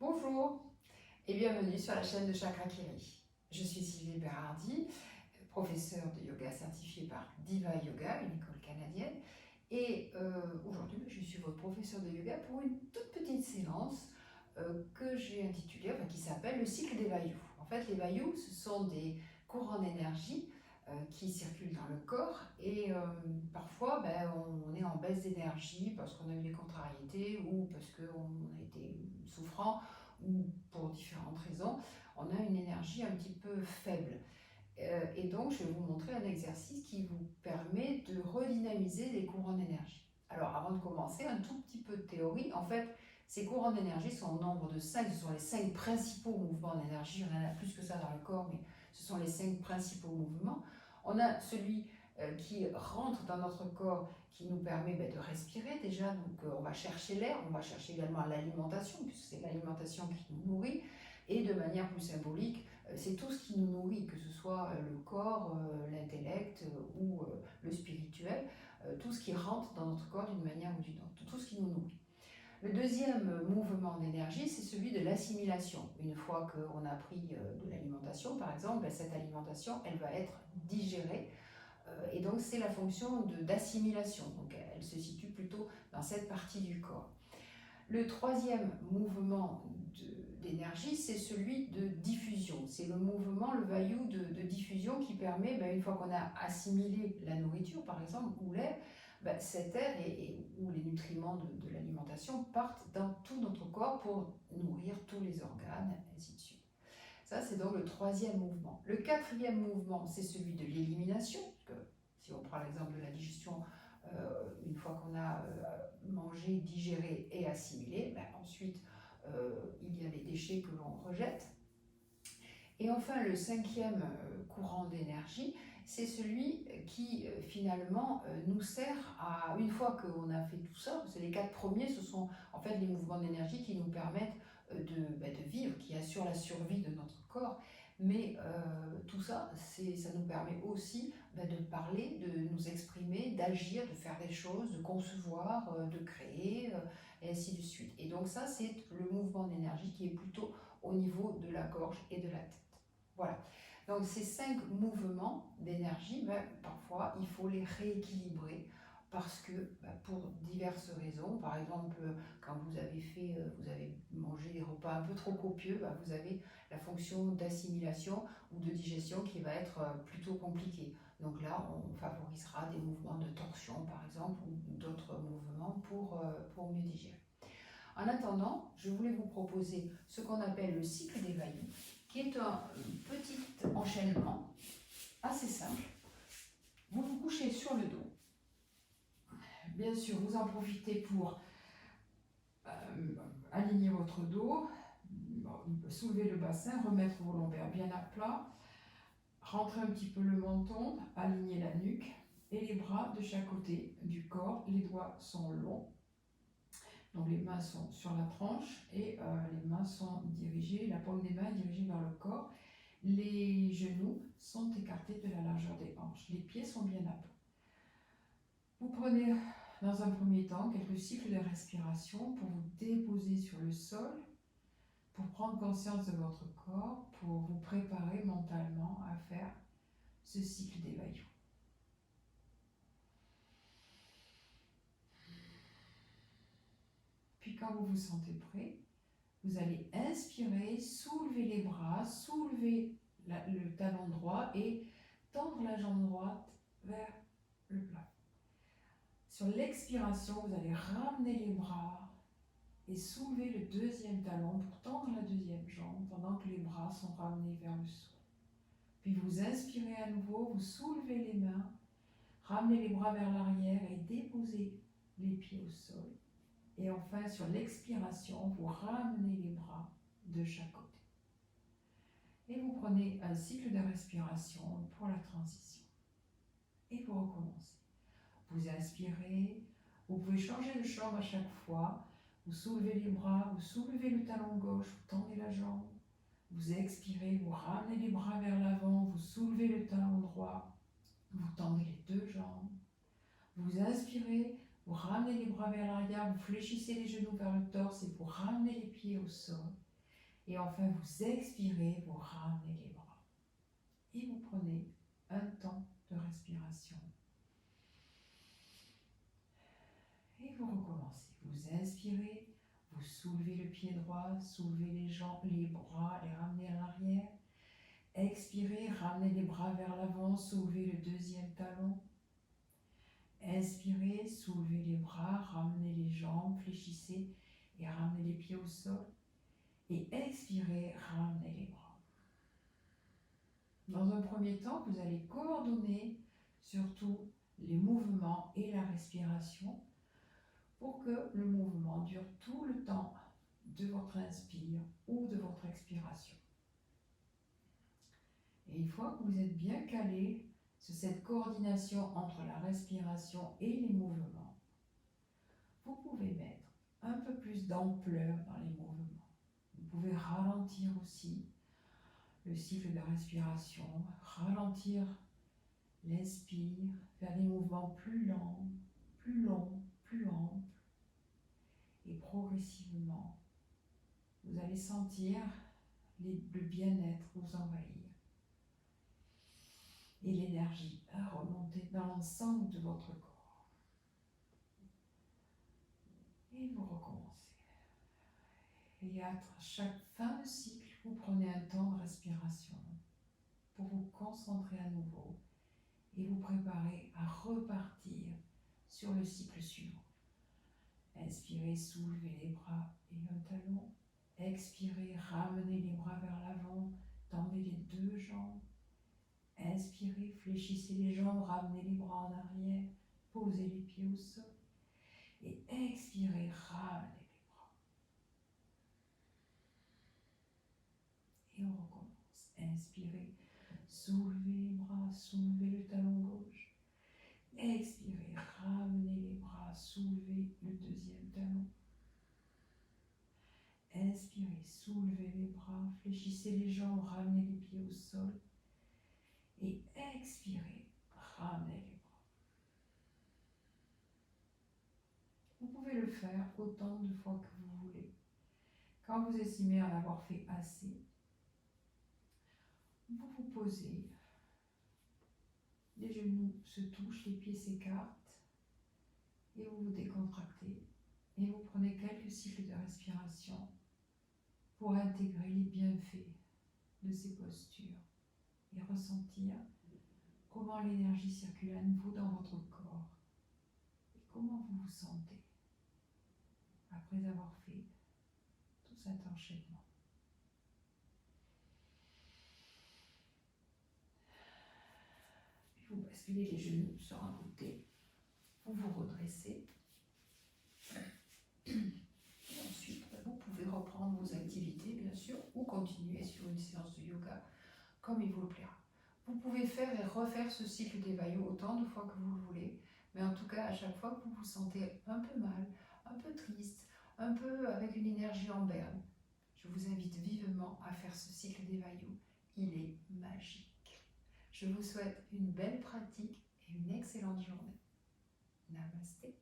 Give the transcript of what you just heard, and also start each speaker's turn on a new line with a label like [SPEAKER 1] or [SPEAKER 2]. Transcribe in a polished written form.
[SPEAKER 1] Bonjour et bienvenue sur la chaîne de Chakra Kiri. Je suis Sylvie Berardi, professeure de yoga certifiée par Diva Yoga, une école canadienne. Et aujourd'hui, je suis votre professeure de yoga pour une toute petite séance que j'ai intitulée, qui s'appelle le cycle des Vayus. En fait, les Vayus, ce sont des courants d'énergie qui circulent dans le corps et parfois on est en baisse d'énergie parce qu'on a eu des contrariétés ou parce qu'on a été souffrant ou pour différentes raisons, on a une énergie un petit peu faible. Et donc je vais vous montrer un exercice qui vous permet de redynamiser les courants d'énergie. Alors avant de commencer, un tout petit peu de théorie. En fait, ces courants d'énergie sont au nombre de 5, ce sont les 5 principaux mouvements d'énergie. On en a plus que ça dans le corps, mais ce sont les 5 principaux mouvements. On a celui qui rentre dans notre corps, qui nous permet de respirer déjà, donc on va chercher l'air, on va chercher également l'alimentation, puisque c'est l'alimentation qui nous nourrit, et de manière plus symbolique, c'est tout ce qui nous nourrit, que ce soit le corps, l'intellect ou le spirituel, tout ce qui rentre dans notre corps d'une manière ou d'une autre, tout ce qui nous nourrit. Le deuxième mouvement d'énergie, c'est celui de l'assimilation. Une fois qu'on a pris de l'alimentation, par exemple, cette alimentation, elle va être digérée. Et donc, c'est la fonction d'assimilation. Donc, elle se situe plutôt dans cette partie du corps. Le troisième mouvement d'énergie, c'est celui de diffusion. C'est le mouvement, le vayu de diffusion qui permet, une fois qu'on a assimilé la nourriture, par exemple, ou l'air, cet air ou les nutriments de l'alimentation partent dans tout notre corps pour nourrir tous les organes, ainsi de suite. Ça, c'est donc le troisième mouvement. Le quatrième mouvement, c'est celui de l'élimination. Si on prend l'exemple de la digestion, une fois qu'on a mangé, digéré et assimilé, ensuite, il y a les déchets que l'on rejette. Et enfin, le cinquième courant d'énergie, c'est celui qui finalement nous sert à, une fois qu'on a fait tout ça, parce que les 4 premiers, ce sont en fait les mouvements d'énergie qui nous permettent de vivre, qui assurent la survie de notre corps. Mais tout ça, ça nous permet aussi de parler, de nous exprimer, d'agir, de faire des choses, de concevoir, de créer, et ainsi de suite. Et donc ça, c'est le mouvement d'énergie qui est plutôt au niveau de la gorge et de la tête. Voilà. Donc ces 5 mouvements d'énergie, parfois il faut les rééquilibrer parce que pour diverses raisons, par exemple quand vous avez mangé des repas un peu trop copieux, vous avez la fonction d'assimilation ou de digestion qui va être plutôt compliquée. Donc là, on favorisera des mouvements de torsion par exemple ou d'autres mouvements pour mieux digérer. En attendant, je voulais vous proposer ce qu'on appelle le cycle des Vayus, qui est un petit enchaînement assez simple. Vous vous couchez sur le dos. Bien sûr, vous en profitez pour aligner votre dos, soulever le bassin, remettre vos lombaires bien à plat, rentrer un petit peu le menton, aligner la nuque et les bras de chaque côté du corps. Les doigts sont longs. Donc les mains sont sur la tranche et les mains sont dirigées, la paume des mains est dirigée vers le corps. Les genoux sont écartés de la largeur des hanches. Les pieds sont bien à plat. Vous prenez dans un premier temps quelques cycles de respiration pour vous déposer sur le sol, pour prendre conscience de votre corps, pour vous préparer mentalement à faire ce cycle des Vayus. Puis quand vous vous sentez prêt, vous allez inspirer, soulever les bras, soulever le talon droit et tendre la jambe droite vers le plat. Sur l'expiration, vous allez ramener les bras et soulever le deuxième talon pour tendre la deuxième jambe pendant que les bras sont ramenés vers le sol. Puis vous inspirez à nouveau, vous soulevez les mains, ramenez les bras vers l'arrière et déposez les pieds au sol. Et enfin, sur l'expiration, vous ramenez les bras de chaque côté. Et vous prenez un cycle de respiration pour la transition. Et vous recommencez. Vous inspirez, vous pouvez changer de chambre à chaque fois. Vous soulevez les bras, vous soulevez le talon gauche, vous tendez la jambe. Vous expirez, vous ramenez les bras vers l'avant, vous soulevez le talon droit, vous tendez les deux jambes. Vous inspirez, vous ramenez les bras vers l'arrière, vous fléchissez les genoux vers le torse et vous ramenez les pieds au sol. Et enfin, vous expirez, vous ramenez les bras. Et vous prenez un temps de respiration. Et vous recommencez. Vous inspirez, vous soulevez le pied droit, soulevez les jambes, les bras, les ramenez à l'arrière. Expirez, ramenez les bras vers l'avant, soulevez le deuxième talon. Inspirez, soulevez les bras, ramenez les jambes, fléchissez et ramenez les pieds au sol. Et expirez, ramenez les bras. Dans un premier temps, vous allez coordonner surtout les mouvements et la respiration pour que le mouvement dure tout le temps de votre inspire ou de votre expiration. Et une fois que vous êtes bien calé sur cette coordination entre la respiration et les mouvements, vous pouvez mettre un peu plus d'ampleur dans les mouvements. Vous pouvez ralentir aussi le cycle de respiration, ralentir l'inspire, faire des mouvements plus lents, plus longs, plus amples. Et progressivement, vous allez sentir le bien-être vous envahir. Et l'énergie à remonter dans l'ensemble de votre corps. Et vous recommencez. Et à chaque fin de cycle, vous prenez un temps de respiration pour vous concentrer à nouveau et vous préparer à repartir sur le cycle suivant. Inspirez, soulevez les bras et un talon. Expirez, ramenez les bras vers l'avant, tendez les deux jambes. Inspirez, fléchissez les jambes, ramenez les bras en arrière, posez les pieds au sol. Et expirez, ramenez les bras. Et on recommence. Inspirez, soulevez les bras, soulevez le talon gauche. Expirez, ramenez les bras, soulevez le deuxième talon. Inspirez, soulevez les bras, fléchissez les jambes, ramenez les pieds au sol. Et expirez, ramenez les bras. Vous pouvez le faire autant de fois que vous voulez. Quand vous estimez en avoir fait assez, vous vous posez, les genoux se touchent, les pieds s'écartent, et vous vous décontractez, et vous prenez quelques cycles de respiration pour intégrer les bienfaits de ces postures et ressentir comment l'énergie circule à nouveau dans votre corps et comment vous vous sentez après avoir fait tout cet enchaînement. Puis vous basculez les genoux sur un côté, vous vous redressez. Et ensuite, vous pouvez reprendre vos activités, bien sûr, ou continuer sur une séance de yoga comme il vous le plaira. Vous pouvez faire et refaire ce cycle d'éveillot autant de fois que vous le voulez, mais en tout cas, à chaque fois que vous vous sentez un peu mal, un peu triste, un peu avec une énergie en berne, je vous invite vivement à faire ce cycle d'éveillot. Il est magique. Je vous souhaite une belle pratique et une excellente journée. Namasté.